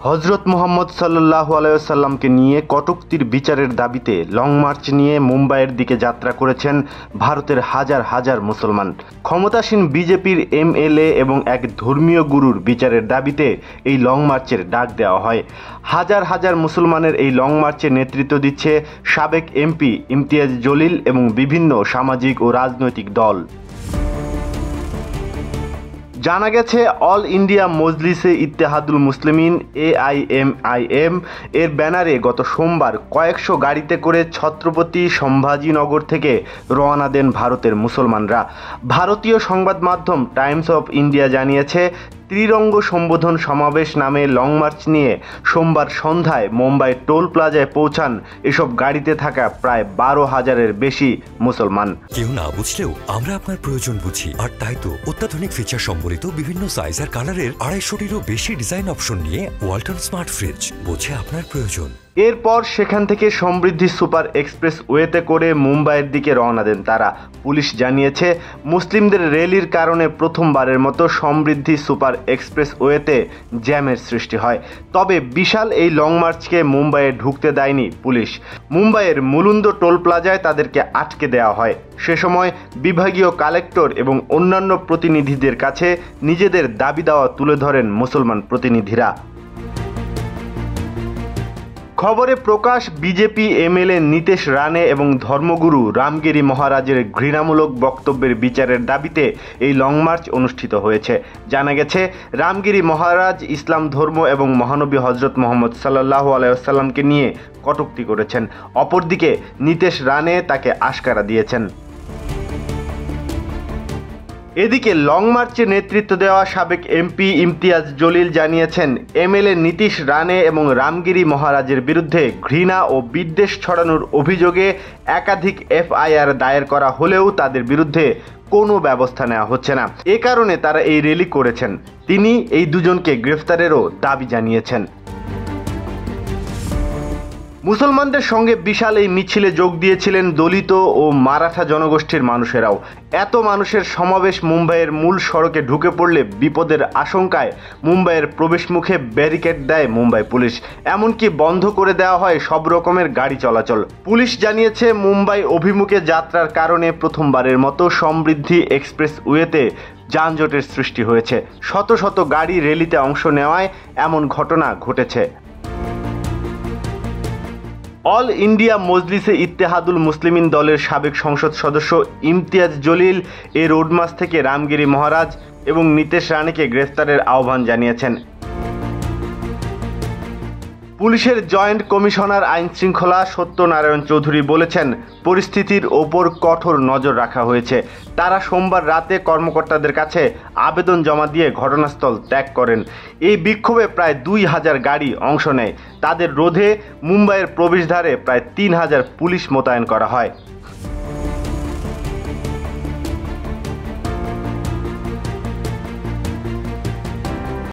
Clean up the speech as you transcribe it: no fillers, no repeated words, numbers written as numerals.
হজরত মুহাম্মদ সাল্লাল্লাহু আলাইহি ওয়াসাল্লামকে নিয়ে কটূক্তির বিচারের দাবিতে লং মার্চ নিয়ে মুম্বাইয়ের দিকে যাত্রা করেছেন ভারতের হাজার হাজার মুসলমান। ক্ষমতাসীন বিজেপির এমএলএ এবং এক ধর্মীয় গুরুর বিচারের দাবিতে এই লং মার্চের ডাক দেওয়া হয়। হাজার হাজার মুসলমানের এই লং মার্চে নেতৃত্ব দিচ্ছে সাবেক এমপি ইমতিয়াজ জলিল এবং বিভিন্ন সামাজিক ও রাজনৈতিক দল। জানা গেছে, অল ইন্ডিয়া মজলিসে ইত্তেহাদুল মুসলিমিন AIMIM এর ব্যানারে গত সোমবার কয়েকশো গাড়িতে করে ছত্রপতি সম্ভাজিনগর থেকে রওনা দেন ভারতের মুসলমানরা। ভারতীয় সংবাদ মাধ্যম টাইমস অফ ইন্ডিয়া জানিয়েছে, ত্রিরঙ্গ সম্বোধন সমাবেশ নামে লং মার্চ নিয়ে সোমবার সন্ধ্যায় মুম্বাই টোল প্লাজায় পৌঁছান এসব গাড়িতে থাকা প্রায় 12,000-এর বেশি মুসলমান। কেউ না বুঝলেও আমরা আপনার প্রয়োজন বুঝি, আর তাই তো অত্যাধুনিক ফিচার সম্বলিত বিভিন্ন সাইজ আর কালারের 250-টিরও বেশি ডিজাইন অপশন নিয়ে ওয়ালটন স্মার্ট ফ্রিজ বোঝে আপনার প্রয়োজন। এরপর সেখান থেকে সমৃদ্ধি সুপার এক্সপ্রেস ওয়েতে করে মুম্বাইয়ের দিকে রওনা দেন তারা। পুলিশ জানিয়েছে, মুসলিমদের র্যালির কারণে প্রথমবারের মতো সমৃদ্ধি সুপার এক্সপ্রেস ওয়েতে জ্যামের সৃষ্টি হয়। তবে বিশাল এই লং মার্চকে মুম্বাইয়ে ঢুকতে দেয়নি পুলিশ। মুম্বাইয়ের মুলুন্দ টোল প্লাজায় তাদেরকে আটকে দেওয়া হয়। সে সময় বিভাগীয় কালেক্টর এবং অন্যান্য প্রতিনিধিদের কাছে নিজেদের দাবি দাওয়া তুলে ধরেন মুসলমান প্রতিনিধিরা। খবরে প্রকাশ, বিজেপি এমএলএ নীতেশ রানে এবং ধর্মগুরু রামগিরি মহারাজের ঘৃণামূলক বক্তব্যের বিচারের দাবিতে এই লং মার্চ অনুষ্ঠিত হয়েছে। জানা গেছে, রামগিরি মহারাজ ইসলাম ধর্ম এবং মহানবী হজরত মুহাম্মদ সাল্লাল্লাহু আলাইহি ওয়াসাল্লামকে নিয়ে কটূক্তি করেছেন। অপরদিকে নীতেশ রানে তাকে আশকারা দিয়েছেন। এদিকে লং মার্চে নেতৃত্ব দেওয়া সাবেক এমপি ইমতিয়াজ জলিল জানিয়েছেন, এমএলএ নীতিশ রানে এবং রামগিরি মহারাজের বিরুদ্ধে ঘৃণা ও বিদ্বেষ ছড়ানোর অভিযোগে একাধিক FIR দায়ের করা হলেও তাদের বিরুদ্ধে কোনো ব্যবস্থা নেওয়া হচ্ছে না। এ কারণে তারা এই র্যালি করেছেন। তিনি এই দুজনকে গ্রেফতারেরও দাবি জানিয়েছেন। মুসলমানদের সঙ্গে বিশাল এই মিছিলে যোগ দিয়েছিলেন দলিত ও মারাঠা জনগোষ্ঠীর মানুষেরাও। এত মানুষের সমাবেশ মুম্বাইয়ের মূল সড়কে ঢুকে পড়লে বিপদের আশঙ্কায় মুম্বাইয়ের প্রবেশ মুখে ব্যারিকেড দেয় মুম্বাই পুলিশ। এমনকি বন্ধ করে দেওয়া হয় সব রকমের গাড়ি চলাচল। পুলিশ জানিয়েছে, মুম্বাই অভিমুখে যাত্রার কারণে প্রথমবারের মতো সমৃদ্ধি এক্সপ্রেস ওয়েতে যানজটের সৃষ্টি হয়েছে। শত শত গাড়ি র্যালিতে অংশ নেওয়ায় এমন ঘটনা ঘটেছে। অল ইন্ডিয়া মজলিসে ইত্তেহাদুল মুসলিমিন দলের সাবেক সংসদ সদস্য ইমতিয়াজ জলিল এই রোড মার্চ থেকে রামগিরি মহারাজ এবং নীতেশ রানেকে গ্রেফতারের আহ্বান জানিয়েছেন। পুলিশের জয়েন্ট কমিশনার আইন শৃঙ্খলা সত্যনারায়ণ চৌধুরী বলেছেন, পরিস্থিতির ওপর কঠোর নজর রাখা হয়েছে। তারা সোমবার রাতে কর্মকর্তাদের কাছে আবেদন জমা দিয়ে ঘটনাস্থল ত্যাগ করেন। এই বিক্ষোভে প্রায় 2,000 গাড়ি অংশ নেয়। তাদের রোধে মুম্বাইয়ের প্রবেশদ্বারে প্রায় 3,000 পুলিশ মোতায়েন করা হয়।